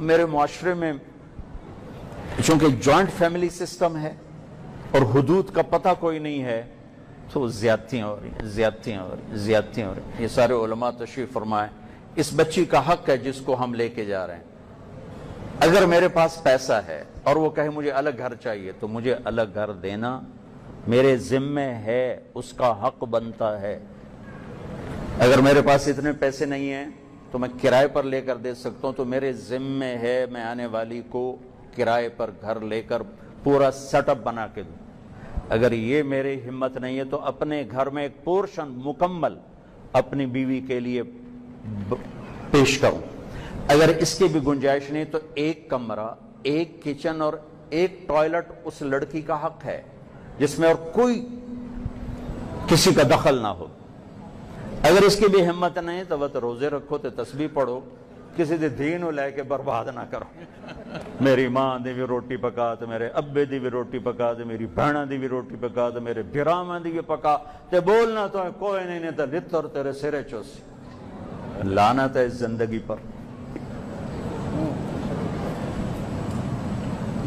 میرے معاشرے میں چونکہ جوائنٹ فیملی سسٹم ہے اور حدود کا پتہ کوئی نہیں ہے تو زیادتیاں ہو رہی ہیں. یہ سارے علماء تشریف فرمائیں. اس بچی کا حق ہے جس کو ہم لے کے جا رہے ہیں. اگر میرے پاس پیسہ ہے اور وہ کہے مجھے الگ گھر چاہیے تو مجھے الگ گھر دینا میرے ذمے ہے، اس کا حق بنتا ہے. اگر میرے پاس اتنے پیسے نہیں ہیں تو میں کرائے پر لے کر دے سکتا ہوں، تو میرے ذمے ہے میں آنے والی کو کرائے پر گھر لے کر پورا سیٹ اپ بنا کے دوں. اگر یہ میری ہمت نہیں ہے تو اپنے گھر میں ایک پورشن مکمل اپنی بیوی کے لیے پیش کروں. اگر اس کی بھی گنجائش نہیں تو ایک کمرہ، ایک کچن اور ایک ٹوائلٹ اس لڑکی کا حق ہے جس میں اور کوئی کسی کا دخل نہ ہو. اگر اس کی بھی ہمت نہیں تو وہ روزے رکھو تے تسبیح پڑھو، کسی دے دین لے کے برباد نہ کرو. میری ماں دی بھی روٹی پکا تے میرے ابے دی بھی روٹی پکا تے میری بہناں دی بھی روٹی پکا تے میرے بھراواں دی بھی پکا تے بولنا تو کوئی نہیں تے لتر تیرے سرے چوسی. لعنت ہے اس زندگی پر.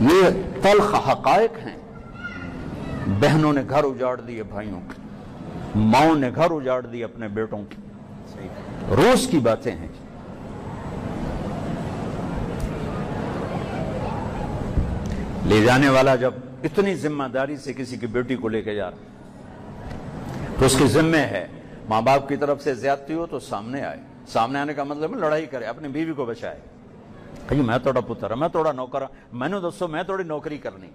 یہ تلخ حقائق ہیں. بہنوں نے گھر اجاڑ دیے بھائیوں کے، ماؤں نے گھر اجاڑ دیے اپنے بیٹوں کے. روز کی باتیں ہیں. لے جانے والا جب اتنی ذمہ داری سے کسی کی بیٹی کو لے کے جا رہا تو اس کی ذمہ ہے ماں باپ کی طرف سے زیادتی ہو تو سامنے آئے. سامنے آنے کا مطلب ہے لڑائی کرے، اپنی بیوی کو بچائے. میں توڑا پتر ہوں، میں توڑا نوکر ہوں، میں نے دوستو میں توڑی نوکری کرنی.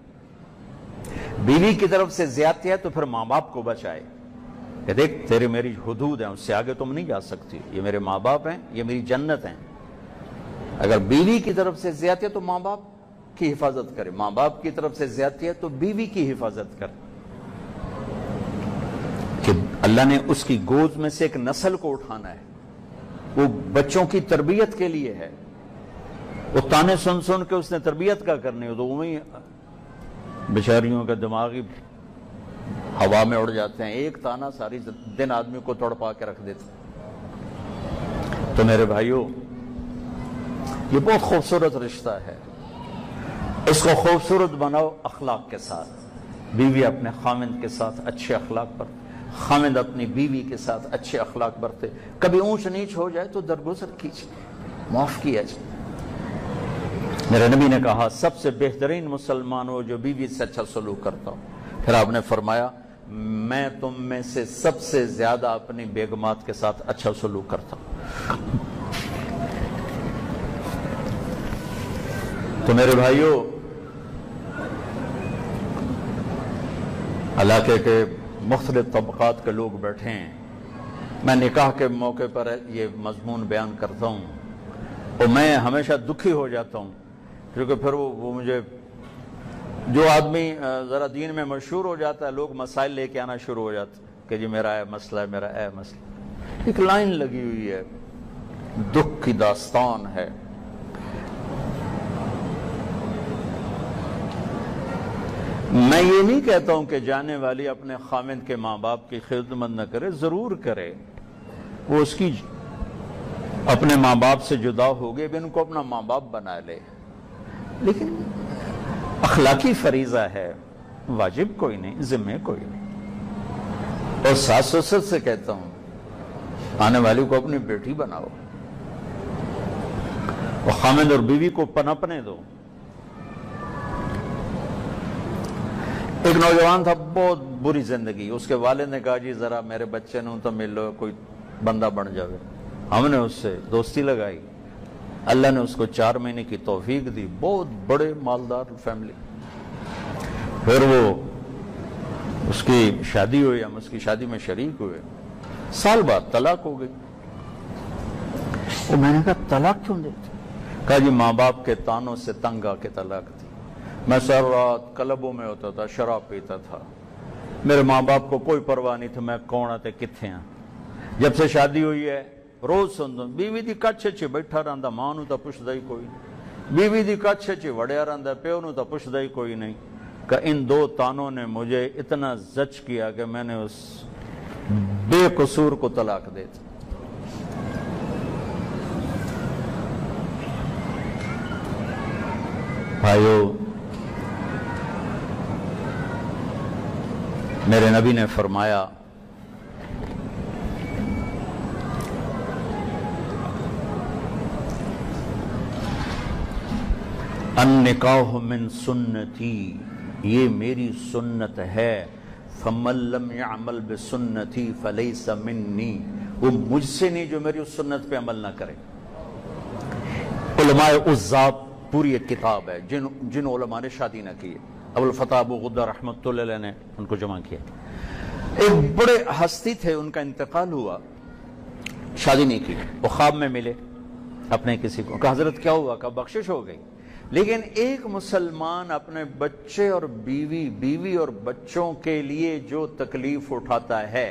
بیوی کی طرف سے زیادتی ہے تو پھر ماں باپ کو بچائے کہ دیکھ تیرے میری حدود ہیں، اس سے آگے تم نہیں جا سکتی. یہ میرے ماں باپ ہیں، یہ میری جنت ہیں. اگر بیوی کی طرف سے زیادتی ہے تو ماں باپ کی حفاظت کرے، ماں باپ کی طرف سے زیادتی ہے تو بیوی کی حفاظت کرے. کہ اللہ نے اس کی گود میں سے ایک نسل کو اٹھانا ہے، وہ بچوں کی تربیت کے لیے ہے. وہ تانے سن سن کے اس نے تربیت کا کرنی ہو تو وہی بیچاریوں کا دماغی ہوا میں اڑ جاتے ہیں. ایک تانا ساری دن آدمی کو تڑپا کے رکھ دیتے. تو میرے بھائیوں، یہ بہت خوبصورت رشتہ ہے. اس کو خوبصورت بناؤ اخلاق کے ساتھ. بیوی اپنے خامند کے ساتھ اچھے اخلاق پر، خامند اپنی بیوی کے ساتھ اچھے اخلاق برتے. کبھی اونچ نیچ ہو جائے تو درگزر کیجیے، معاف کیا جائے. میرے نبی نے کہا سب سے بہترین مسلمان ہو جو بیوی سے اچھا سلوک کرتا ہو. پھر آپ نے فرمایا میں تم میں سے سب سے زیادہ اپنی بیگمات کے ساتھ اچھا سلوک کرتا ہوں. تو میرے بھائیوں، علاقے کے مختلف طبقات کے لوگ بیٹھے ہیں. میں نکاح کے موقع پر یہ مضمون بیان کرتا ہوں اور میں ہمیشہ دکھی ہو جاتا ہوں کیونکہ پھر وہ مجھے جو آدمی ذرا دین میں مشہور ہو جاتا ہے، لوگ مسائل لے کے آنا شروع ہو جاتے کہ جی میرا اے مسئلہ ہے، میرا اے مسئلہ. ایک لائن لگی ہوئی ہے، دکھ کی داستان ہے. میں یہ نہیں کہتا ہوں کہ جانے والی اپنے خامند کے ماں باپ کی خدمت نہ کرے، ضرور کرے. وہ اس کی اپنے ماں باپ سے جدا ہو گئے، ان کو اپنا ماں باپ بنا لے. لیکن اخلاقی فریضہ ہے، واجب کوئی نہیں، ذمہ کوئی نہیں. اور ساس سسر سے کہتا ہوں آنے والی کو اپنی بیٹی بناؤ، اور خامند اور بیوی کو پنپنے دو. ایک نوجوان تھا، بہت بری زندگی. اس کے والد نے کہا جی ذرا میرے بچے نے تو مل لو، کوئی بندہ بن جاوے. ہم نے اس سے دوستی لگائی. اللہ نے اس کو 4 مہینے کی توفیق دی. بہت بڑے مالدار فیملی. پھر وہ اس کی شادی ہوئی، ہم اس کی شادی میں شریک ہوئے. سال بعد طلاق ہو گئی. وہ میں نے کہا طلاق کیوں دیتے؟ کہا جی ماں باپ کے تانوں سے تنگ آ کے طلاق دی. میں سر رات کلبوں میں ہوتا تھا، شراب پیتا تھا. میرے ماں باپ کو کوئی پرواہ نہیں تھی میں کون آتے کتھے ہیں. جب سے شادی ہوئی ہے روز سنتا ہوں بیوی دی کچھ چ بیٹھا رہندا، ماں نو تا پوچھدا ہی کوئی نہیں. بیوی دی کچھ چ وڑیا رہندا، پیو نو تا پوچھدا ہی کوئی نہیں. کہ ان 2 تانوں نے مجھے اتنا زچ کیا کہ میں نے اس بے قصور کو طلاق دے دی. بھائیو، میرے نبی نے فرمایا النکاح من سنتی، یہ میری سنت ہے، فمن لم يعمل بسنتی فلیس منی، وہ مجھ سے نہیں جو میری اس سنت پہ عمل نہ کرے۔ علماء عزاب پوری ایک کتاب ہے، جن علماء نے شادی نہ کی، ابو الفتح ابو غدہ رحمۃ اللہ علیہ نے ان کو جمع کیا۔ ایک بڑے ہستی تھے، ان کا انتقال ہوا، شادی نہیں کی، وہ خواب میں ملے اپنے کسی کو، کہا حضرت کیا ہوا؟ کہا بخشش ہو گئی۔ لیکن ایک مسلمان اپنے بچے اور بیوی اور بچوں کے لیے جو تکلیف اٹھاتا ہے،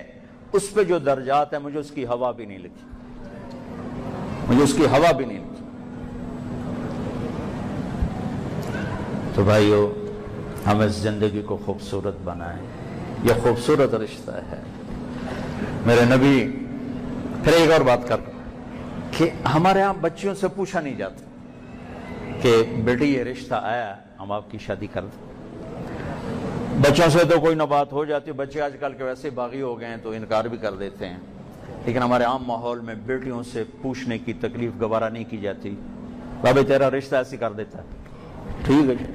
اس پہ جو درجات ہیں، مجھے اس کی ہوا بھی نہیں لگی، مجھے اس کی ہوا بھی نہیں لگی۔ تو بھائیو، ہم اس زندگی کو خوبصورت بنائیں، یہ خوبصورت رشتہ ہے۔ میرے نبی پھر ایک اور بات کر کہ ہمارے ہاں بچیوں سے پوچھا نہیں جاتا کہ بیٹی یہ رشتہ آیا، ہم آپ کی شادی کر دیں۔ بچوں سے تو کوئی نہ بات ہو جاتی، بچے آج کل کے ویسے باغی ہو گئے ہیں تو انکار بھی کر دیتے ہیں، لیکن ہمارے عام ماحول میں بیٹیوں سے پوچھنے کی تکلیف گوارا نہیں کی جاتی۔ بابے تیرا رشتہ ایسے کر دیتا ہے، ٹھیک ہے جی۔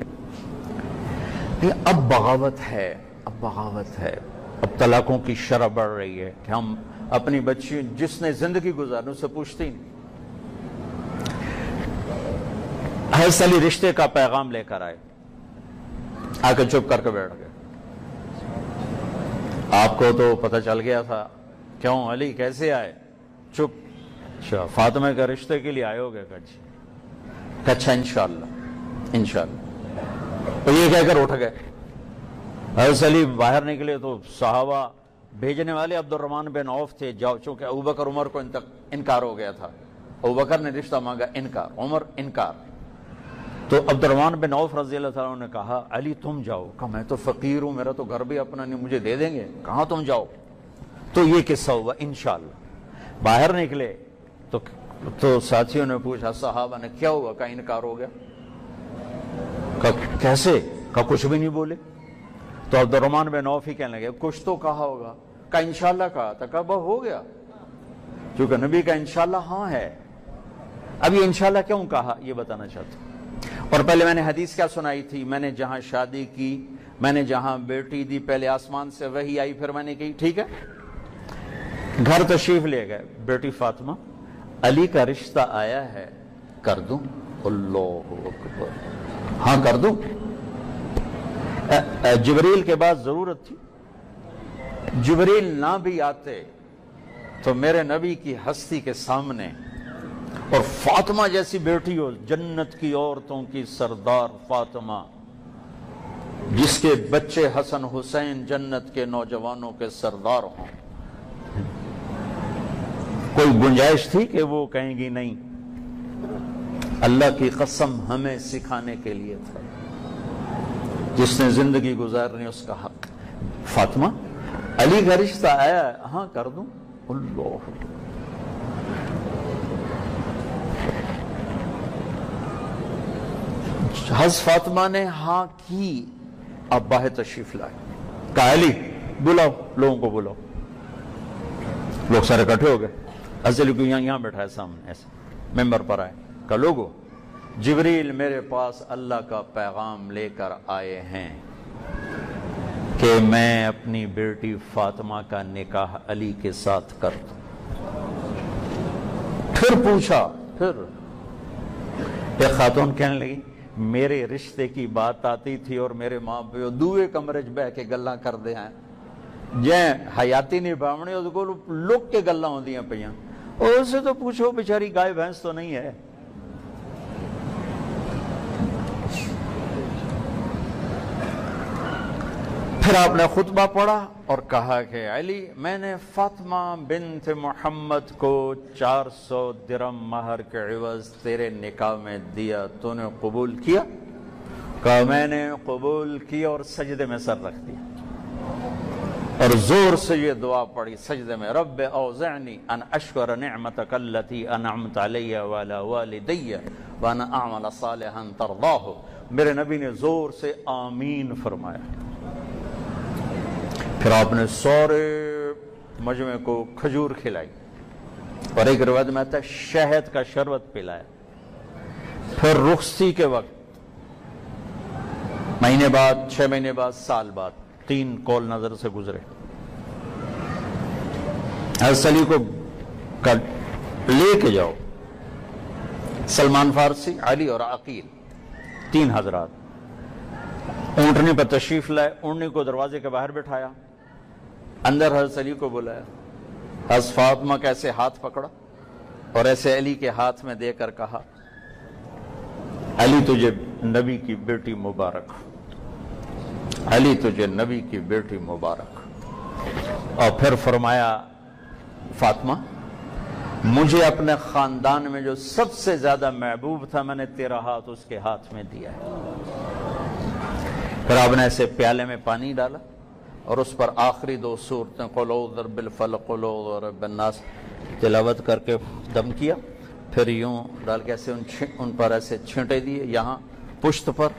اب بغاوت ہے، اب طلاقوں کی شرح بڑھ رہی ہے کہ ہم اپنی بچی جس نے زندگی گزارنے اسے پوچھتے ہی نہیں۔ حضرت علی رشتے کا پیغام لے کر آئے، آ کے چپ کر کے بیٹھ گئے۔ آپ کو تو پتہ چل گیا تھا، کیوں علی کیسے آئے؟ چپ، اچھا فاطمہ کے رشتے کے لیے آئے ہو گئے؟ اچھا انشاءاللہ، تو یہ کہہ کر اٹھ گئے۔ حضرت علی باہر نکلے تو صحابہ بھیجنے والے عبد الرحمن بن عوف تھے، چونکہ ابوبکر عمر کو انکار ہو گیا تھا، ابوبکر نے رشتہ مانگا، انکار، عمر انکار، تو عبد الرحمن بن عوف رضی اللہ تعالیٰ نے کہا علی تم جاؤ۔ کہا میں تو فقیر ہوں، میرا تو گھر بھی اپنا نہیں، مجھے دے دیں گے، کہاں تم جاؤ؟ تو یہ قصہ ہوا انشاءاللہ۔ باہر نکلے تو ساتھیوں نے پوچھا، صحابہ نے، کیا ہوا؟ کہا انکار ہو گیا۔ کہا کیسے؟ کہا کچھ بھی نہیں بولے۔ تو عبد الرحمن بن عوف ہی کہنے لگے کچھ تو کہا ہوگا۔ کہا انشاءاللہ کہا تھا۔ کہا بس ہو گیا، چونکہ نبی کا انشاءاللہ ہاں ہے۔ اب یہ انشاءاللہ کیوں کہا، یہ بتانا چاہتا ہوں۔ اور پہلے میں نے حدیث کیا سنائی تھی؟ میں نے جہاں شادی کی، میں نے جہاں بیٹی دی، پہلے آسمان سے وحی آئی، پھر میں نے کہی ٹھیک ہے، گھر تشریف لے گئے، بیٹی فاطمہ علی کا رشتہ آیا ہے، کر دوں؟ اللہ اکبر، ہاں کر دوں۔ جبریل کے بعد ضرورت تھی، جبریل نہ بھی آتے تو میرے نبی کی ہستی کے سامنے، اور فاطمہ جیسی بیٹی ہو، جنت کی عورتوں کی سردار فاطمہ، جس کے بچے حسن حسین جنت کے نوجوانوں کے سردار ہوں، کوئی گنجائش تھی کہ وہ کہیں گی نہیں؟ اللہ کی قسم ہمیں سکھانے کے لیے تھا، جس نے زندگی گزارنی اس کا حق۔ فاطمہ علی کا رشتہ آیا ہے، ہاں کر دوں؟ اللہ، حضرت فاطمہ نے ہاں کی، اب باہر تشریف لائے، کہا علی بلاؤ، لوگوں کو بلاؤ۔ لوگ سارے اکٹھے ہو گئے، حضرت علی کو یہاں بیٹھائے سامنے، ایسے ممبر پر آئے، کہا لوگو جبریل میرے پاس اللہ کا پیغام لے کر آئے ہیں کہ میں اپنی بیٹی فاطمہ کا نکاح علی کے ساتھ کر دوں۔ پھر پوچھا، پھر ایک خاتون کہنے لگی میرے رشتے کی بات آتی تھی اور میرے ماں پیو دوے کمرے چ بہ کے گلاں کردے ہیں، جیں حیاتی نہیں بامنے اس کو لک کے گلاں ہوندیاں پیاں، اور اسے تو پوچھو بیچاری گائے بھینس تو نہیں ہے۔ پھر آپ نے خطبہ پڑھا اور کہا کہ علی میں نے فاطمہ بنت محمد کو 400 درہم مہر کے عوض تیرے نکاح میں دیا، تو نے قبول کیا؟ کہا میں نے قبول کیا اور سجدے میں سر رکھ دیا اور زور سے یہ دعا پڑھی سجدے میں، رب اوزعنی ان اشکر نعمتک التی انعمت علی وعلی والدی وانا اعمل صالحا ترضاہ۔ میرے نبی نے زور سے آمین فرمایا. پھر آپ نے سارے مجمع کو کھجور کھلائی اور ایک روایت میں آتا ہے شہد کا شربت پلایا. پھر رخصتی کے وقت مہینے بعد، 6 مہینے بعد، سال بعد 3 قول نظر سے گزرے. حضرت علی کو لے کے جاؤ. سلمان فارسی، علی اور عقیل 3 حضرات اونٹنی پر تشریف لائے. اونٹنی کو دروازے کے باہر بٹھایا، اندر حضرت علی کو بلایا. حضرت فاطمہ کا ایسے ہاتھ پکڑا اور ایسے علی کے ہاتھ میں دے کر کہا علی تجھے نبی کی بیٹی مبارک، علی تجھے نبی کی بیٹی مبارک. اور پھر فرمایا فاطمہ مجھے اپنے خاندان میں جو سب سے زیادہ محبوب تھا میں نے تیرا ہاتھ اس کے ہاتھ میں دیا ہے. پھر آپ نے ایسے پیالے میں پانی ڈالا اور اس پر آخری 2 سورتیں قل اعوذ برب الفلق قل اعوذ برب الناس تلاوت کر کے دم کیا. پھر یوں ڈال کے ایسے ان پر ایسے چھینٹے دیے یہاں پشت پر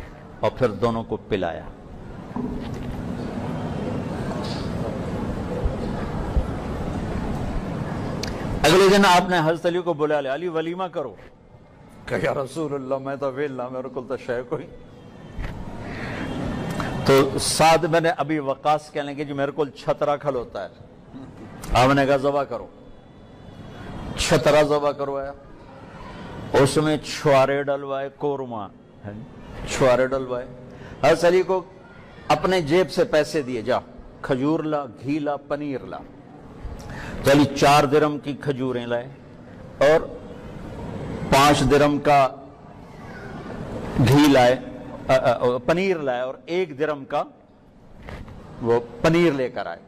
اور پھر دونوں کو پلایا. اگلے دن آپ نے حضرت علی کو بلا لیا، علی ولیمہ کرو. کہ یا رسول اللہ میں تو ویلا، میرے کو تو شے کوئی. تو سعد بن ابی وقاص کہنے لگے جو میرے کو چھترا کھل ہوتا ہے. آپ نے کہا ذبح کرو. چھترا ذبح کروایا، اس میں چھوارے ڈلوائے، قورمہ چھوارے ڈلوائے. حضرت علی کو اپنے جیب سے پیسے دیے، جا کھجور لا، گھی لا، پنیر لا. تو علی 4 درم کی کھجوریں لائے اور 5 درم کا گھی لائے، پنیر لائے اور 1 درم کا وہ پنیر لے کر آئے.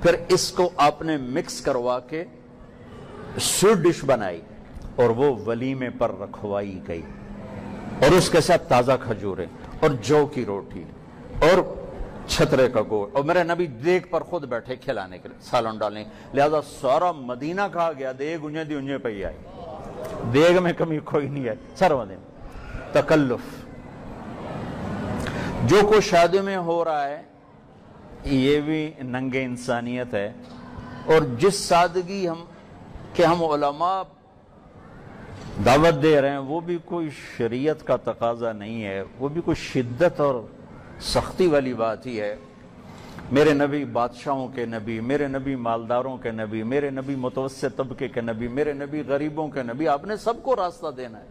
پھر اس کو آپ نے مکس کروا کے سویٹ ڈش بنائی اور وہ ولیمے پر رکھوائی گئی. اور اس کے ساتھ تازہ کھجوریں اور جو کی روٹی اور چھترے کا گوشت. اور میرے نبی دیگ پر خود بیٹھے کھلانے کے لیے، سالن ڈالنے. لہذا سارا مدینہ کہا گیا دیگ انجے دی انجے پہ آئی، دیگ میں کمی کوئی نہیں ہے. سارا دن تکلف جو کچھ شادی میں ہو رہا ہے یہ بھی ننگے انسانیت ہے. اور جس سادگی ہم علماء دعوت دے رہے ہیں وہ بھی کوئی شریعت کا تقاضا نہیں ہے، وہ بھی کوئی شدت اور سختی والی بات ہی ہے. میرے نبی بادشاہوں کے نبی، میرے نبی مالداروں کے نبی، میرے نبی متوسط طبقے کے نبی، میرے نبی غریبوں کے نبی. آپ نے سب کو راستہ دینا ہے.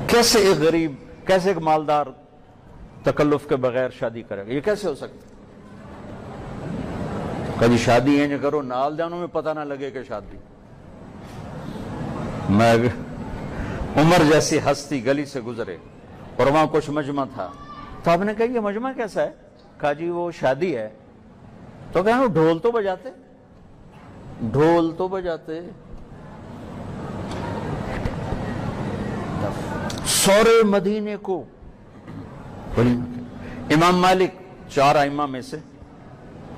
کیسے ایک غریب، کیسے ایک مالدار تکلف کے بغیر شادی کرے گا؟ یہ کیسے ہو سکتا؟ کبھی شادی ہے کرو نال جانوں میں پتہ نہ لگے کہ شادی. میں عمر جیسی ہستی گلی سے گزرے اور وہاں کچھ مجمع تھا تو آپ نے کہا یہ مجمع کیسا ہے؟ کہا جی وہ شادی ہے. تو کہا ڈھول تو بجاتے، ڈھول تو بجاتے. سورے مدینے کو امام مالک 4 ائمہ میں سے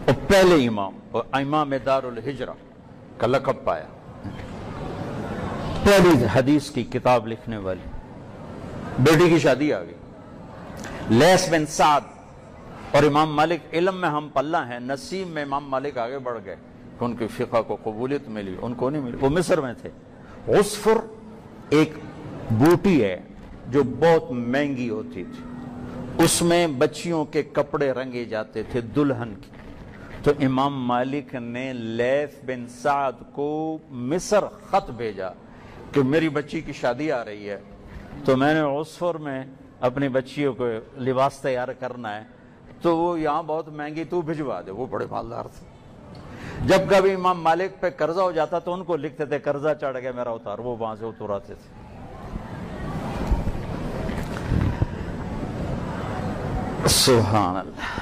اور پہلے امام اور امام دار الہجرہ کا لقب پایا. پہلی حدیث کی کتاب لکھنے والی. بیٹی کی شادی آ گئی. لیث بن سعد اور امام مالک علم میں ہم پلہ ہیں، نصیب میں امام مالک آگے بڑھ گئے. ان کی فقہ کو قبولیت ملی، ان کو نہیں ملی. وہ مصر میں تھے. عصفر ایک بوٹی ہے جو بہت مہنگی ہوتی تھی، اس میں بچیوں کے کپڑے رنگے جاتے تھے دلہن کی. تو امام مالک نے لیث بن سعد کو مصر خط بھیجا کہ میری بچی کی شادی آ رہی ہے تو میں نے عصفر میں اپنی بچیوں کو لباس تیار کرنا ہے، تو وہ یہاں بہت مہنگی تو بھجوا دے. وہ بڑے مالدار تھے. جب کبھی امام مالک پہ قرضہ ہو جاتا تو ان کو لکھتے تھے قرضہ چڑھ گیا میرا اتار، وہ وہاں سے اتراتے تھے. سبحان اللہ.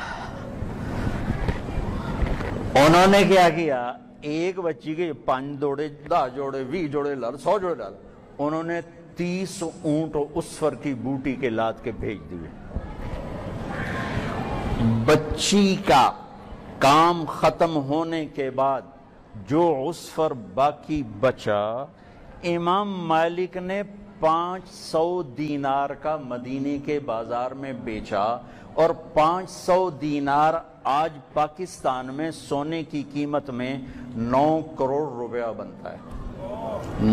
انہوں نے کیا کیا؟ ایک بچی کے 5 جوڑے، 10 جوڑے، 20 جوڑے لال، 100 جوڑے لال. انہوں نے 30 اونٹ عصفر کی بوٹی کے لاد کے بھیج دیے. بچی کا کام ختم ہونے کے بعد جو عصفر باقی بچا، امام مالک نے 500 دینار کا مدینے کے بازار میں بیچا، اور 500 دینار آج پاکستان میں سونے کی قیمت میں 9 کروڑ روپیہ بنتا ہے۔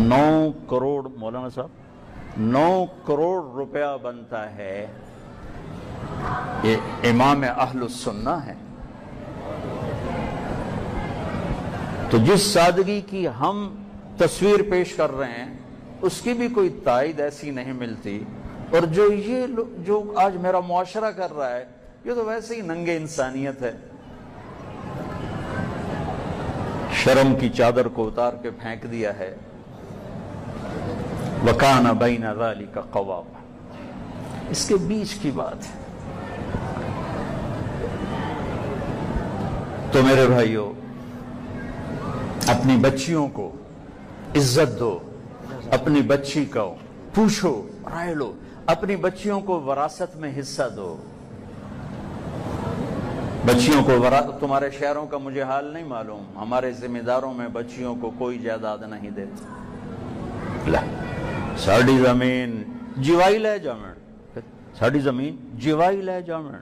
9 کروڑ مولانا صاحب، 9 کروڑ روپیہ بنتا ہے۔ یہ امام اہل السنہ ہے۔ تو جس سادگی کی ہم تصویر پیش کر رہے ہیں اس کی بھی کوئی تائید ایسی نہیں ملتی، اور جو آج میرا معاشرہ کر رہا ہے یہ تو ویسے ہی ننگے انسانیت ہے۔ شرم کی چادر کو اتار کے پھینک دیا ہے۔ وَكَانَ بَيْنَ ذَلِكَ قَوَامًا، اس کے بیچ کی بات ہے۔ تو میرے بھائیو، اپنی بچیوں کو عزت دو، اپنی بچی کو پوچھو، رائے لو، اپنی بچیوں کو وراثت میں حصہ دو۔ بچیوں کو تمہارے شہروں کا مجھے حال نہیں معلوم، ہمارے ذمہ داروں میں بچیوں کو کوئی جائیداد نہیں دیتے۔ ساڑی زمین جیوائی لے جامن، ساڑی زمین جیوائی لے جامن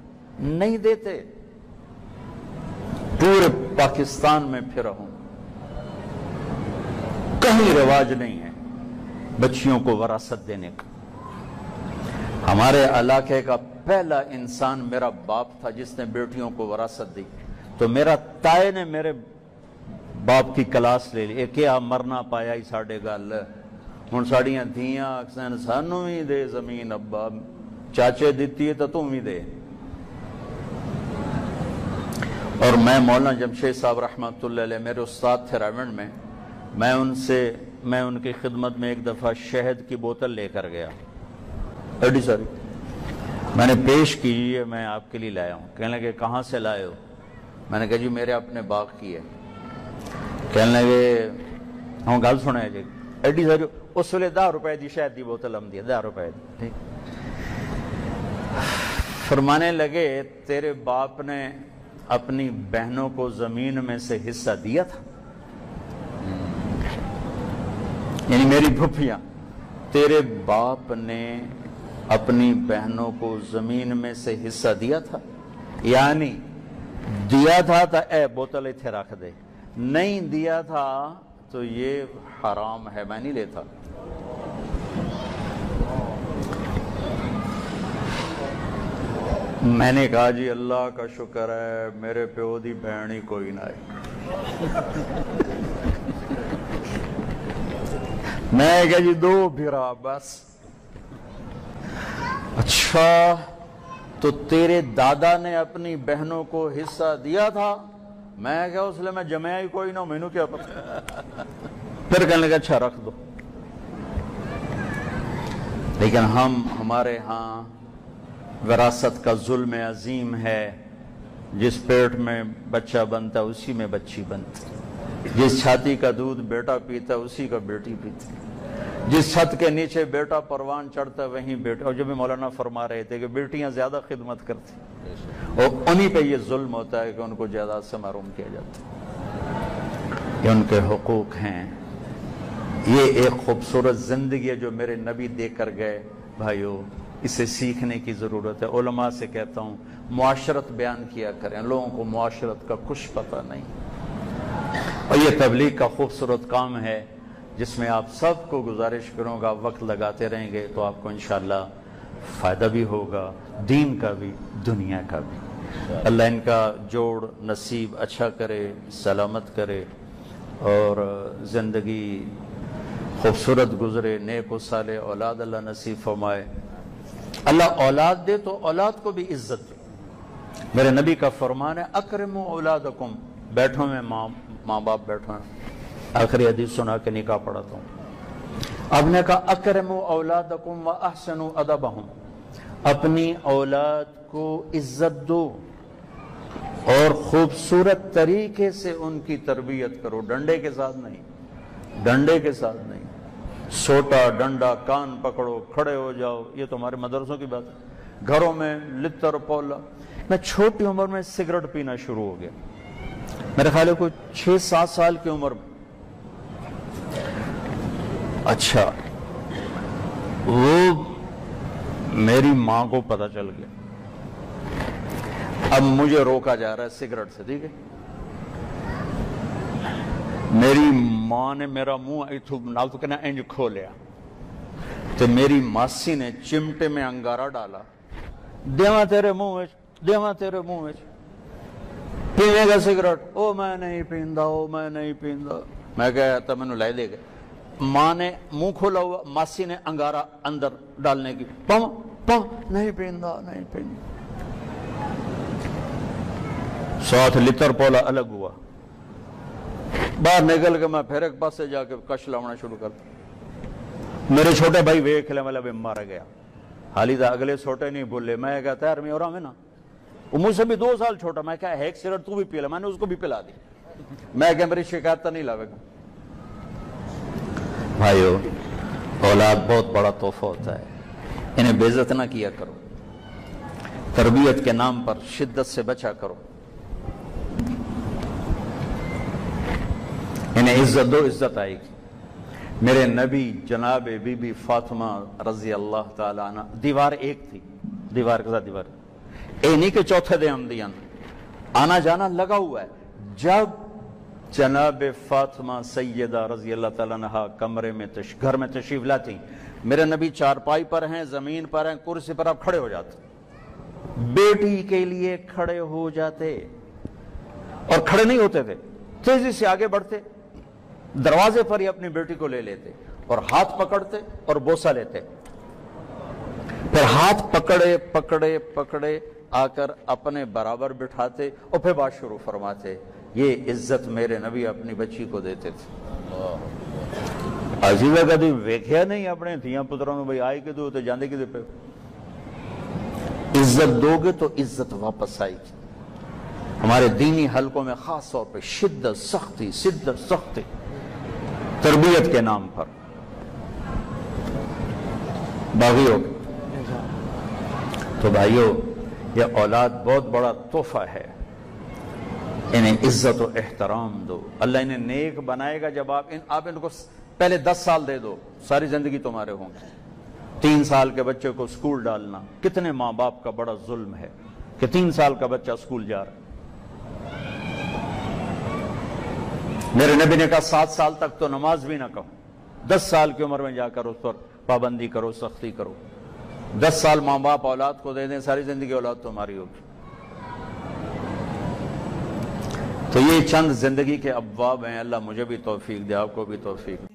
نہیں دیتے۔ پورے پاکستان میں پھر ہوں، کہیں رواج نہیں ہے بچیوں کو وراثت دینے کا۔ ہمارے علاقے کا پہلا انسان میرا باپ تھا جس نے بیٹیوں کو وراثت دی، تو میرا تائے نے میرے باپ کی کلاس لے لی، کیا مرنا پایا ہی ساڑے گل، ہن ساڑیاں دھیاں اکسن سانوں ہی دے زمین، ابا چاچے دیتی ہے تو تم ہی دے۔ اور میں مولانا جمشید صاحب رحمۃ اللہ علیہ میرے استاد تھے راوند میں، میں ان کی خدمت میں ایک دفعہ شہد کی بوتل لے کر گیا، ایڈی ساری میں نے پیش کی، یہ میں آپ کے لیے لایا ہوں۔ کہنے لگے کہاں سے لائے ہو؟ میں نے کہا جی میرے اپنے باغ کی ہے۔ کہنے لگے ہم گل سنے جی ایڈی ساری، اس ویلے 10 روپے دی شہد دی بوتل ہم دیا، 10 روپے دی۔ فرمانے لگے تیرے باپ نے اپنی بہنوں کو زمین میں سے حصہ دیا تھا؟ یعنی میری پھوپھیاں، تیرے باپ نے اپنی بہنوں کو زمین میں سے حصہ دیا تھا؟ یعنی دیا تھا تو اے بوتل اتھے رکھ دے، نہیں دیا تھا تو یہ حرام ہے، میں نہیں لیتا۔ میں نے کہا جی اللہ کا شکر ہے میرے پیو دی بہن ہی کوئی نہ آئی۔ میں کہا جی 2 بھرا بس۔ اچھا تو تیرے دادا نے اپنی بہنوں کو حصہ دیا تھا؟ میں کہا اس لئے میں جمعہ ہی کوئی نہ، مینوں کیا پتا۔ پھر کہنے لگا اچھا رکھ دو۔ لیکن ہمارے ہاں وراثت کا ظلم عظیم ہے، جس پیٹ میں بچہ بنتا ہے اسی میں بچی بنتی، جس چھاتی کا دودھ بیٹا پیتا ہے اسی کا بیٹی پیتی، جس چھت کے نیچے بیٹا پروان چڑھتا ہے وہیں بیٹا۔ اور جو بھی مولانا فرما رہے تھے کہ بیٹیاں زیادہ خدمت کرتی، اور انہی پہ یہ ظلم ہوتا ہے کہ ان کو جائیداد سے محروم کیا جاتا ہے۔ یہ ان کے حقوق ہیں۔ یہ ایک خوبصورت زندگی ہے جو میرے نبی دے کر گئے۔ بھائیو اسے سیکھنے کی ضرورت ہے۔ علماء سے کہتا ہوں معاشرت بیان کیا کریں، لوگوں کو معاشرت کا کچھ پتہ نہیں، اور یہ تبلیغ کا خوبصورت کام ہے جس میں آپ سب کو گزارش کروں گا وقت لگاتے رہیں گے تو آپ کو انشاءاللہ فائدہ بھی ہوگا، دین کا بھی دنیا کا بھی۔ اللہ ان کا جوڑ نصیب اچھا کرے، سلامت کرے، اور زندگی خوبصورت گزرے، نیک و صالح اولاد اللہ نصیب فرمائے۔ اللہ اولاد دے تو اولاد کو بھی عزت دے۔ میرے نبی کا فرمان ہے اکرموا اولادکم، بیٹھوں میں ماں باپ بیٹھو ہیں، آخری حدیث سنا کے نکاح پڑھاتا ہوں۔ آپ نے کہا اکرموا اولادکم واحسنوا ادبہم، اپنی اولاد کو عزت دو اور خوبصورت طریقے سے ان کی تربیت کرو، ڈنڈے کے ساتھ نہیں، ڈنڈے کے ساتھ نہیں، سوٹا ڈنڈا کان پکڑو کھڑے ہو جاؤ، یہ تو ہمارے مدرسوں کی بات ہے۔ گھروں میں لتر پولا۔ میں چھوٹی عمر میں سگریٹ پینا شروع ہو گیا، میرے خیال ہے کوئی 6-7 سال کی عمر میں۔ اچھا وہ میری ماں کو پتہ چل گیا، اب مجھے روکا جا رہا ہے سگریٹ سے، ٹھیک ہے؟ میری ماں نے میرا منہ نال تو کہنا انج کھولیا، تو میری ماسی نے چمٹے میں انگارہ ڈالا، دیواں تیرے منہ وچ، دیواں تیرے منہ وچ، پینے گا سگریٹ؟ او میں نہیں پیندا، او میں نہیں پیندا۔ میں کہا تو مینوں لے دے گا۔ ماں نے منہ کھولا ہوا، ماسی نے انگارہ اندر ڈالنے کی، پم پم، نہیں پیندا، نہیں پیندا۔ 7 لیٹر پولا الگ ہوا، باہر نکل کے میں پھر ایک پاسے جا کے کش لاؤنا شروع کرتا۔ میرے چھوٹے بھائی ویکھ لے والا بھی مر گیا، حالی دا اگلے چھوٹے نہیں بولے۔ میں کہتا یار میں اور میں نا، وہ مجھ سے بھی 2 سال چھوٹا، میں کہا ایک سگریٹ تو بھی پی لے، میں نے اس کو بھی پلا دی۔ میں کہا میری شکایت تو نہیں لاوے گا۔ بھائیو، اولاد بہت بڑا تحفہ ہوتا ہے، انہیں بے عزت نہ کیا کرو، تربیت کے نام پر شدت سے بچا کرو، انہیں عزت دو، عزت آئے گی۔ میرے نبی جناب بی بی فاطمہ رضی اللہ تعالیٰ عنہ، دیوار ایک تھی، دیوار کے ساتھ دیوار، اے نہیں کہ چوتھے دے آمدیاں، آنا جانا لگا ہوا ہے۔ جب جناب فاطمہ سیدہ رضی اللہ تعالیٰ عنہ کمرے میں گھر میں تشریف لاتی، میرے نبی چارپائی پر ہیں، زمین پر ہیں، کرسی پر آپ کھڑے ہو جاتے، بیٹی کے لیے کھڑے ہو جاتے، اور کھڑے نہیں ہوتے تھے، تیزی سے آگے بڑھتے، دروازے پر ہی اپنی بیٹی کو لے لیتے اور ہاتھ پکڑتے اور بوسہ لیتے، پھر ہاتھ پکڑے پکڑے پکڑے آ کر اپنے برابر بٹھاتے اور پھر بات شروع فرماتے۔ یہ عزت میرے نبی اپنی بچی کو دیتے تھے۔ عجیب ہے، کبھی ویکھیا نہیں اپنے دھیاں پتروں میں، بھائی آئے کے دو تو جاندے کے دے پہ، عزت دو گے تو عزت واپس آئے گی۔ ہمارے دینی حلقوں میں خاص طور پہ شدت سختی تربیت کے نام پر باغی ہو گئے۔ تو بھائیو، یہ اولاد بہت بڑا تحفہ ہے، انہیں عزت و احترام دو۔ اللہ انہیں نیک بنائے گا جب آپ ان کو پہلے 10 سال دے دو، ساری زندگی تمہارے ہوں گے۔ 3 سال کے بچے کو سکول ڈالنا کتنے ماں باپ کا بڑا ظلم ہے کہ 3 سال کا بچہ سکول جا رہا ہے۔ میرے نبی نے کہا 7 سال تک تو نماز بھی نہ کہو، 10 سال کی عمر میں جا کر اس پر پابندی کرو، سختی کرو۔ 10 سال ماں باپ اولاد کو دے دیں، ساری زندگی اولاد تمہاری ہوگی۔ تو یہ چند زندگی کے ابواب ہیں، اللہ مجھے بھی توفیق دے، آپ کو بھی توفیق دے۔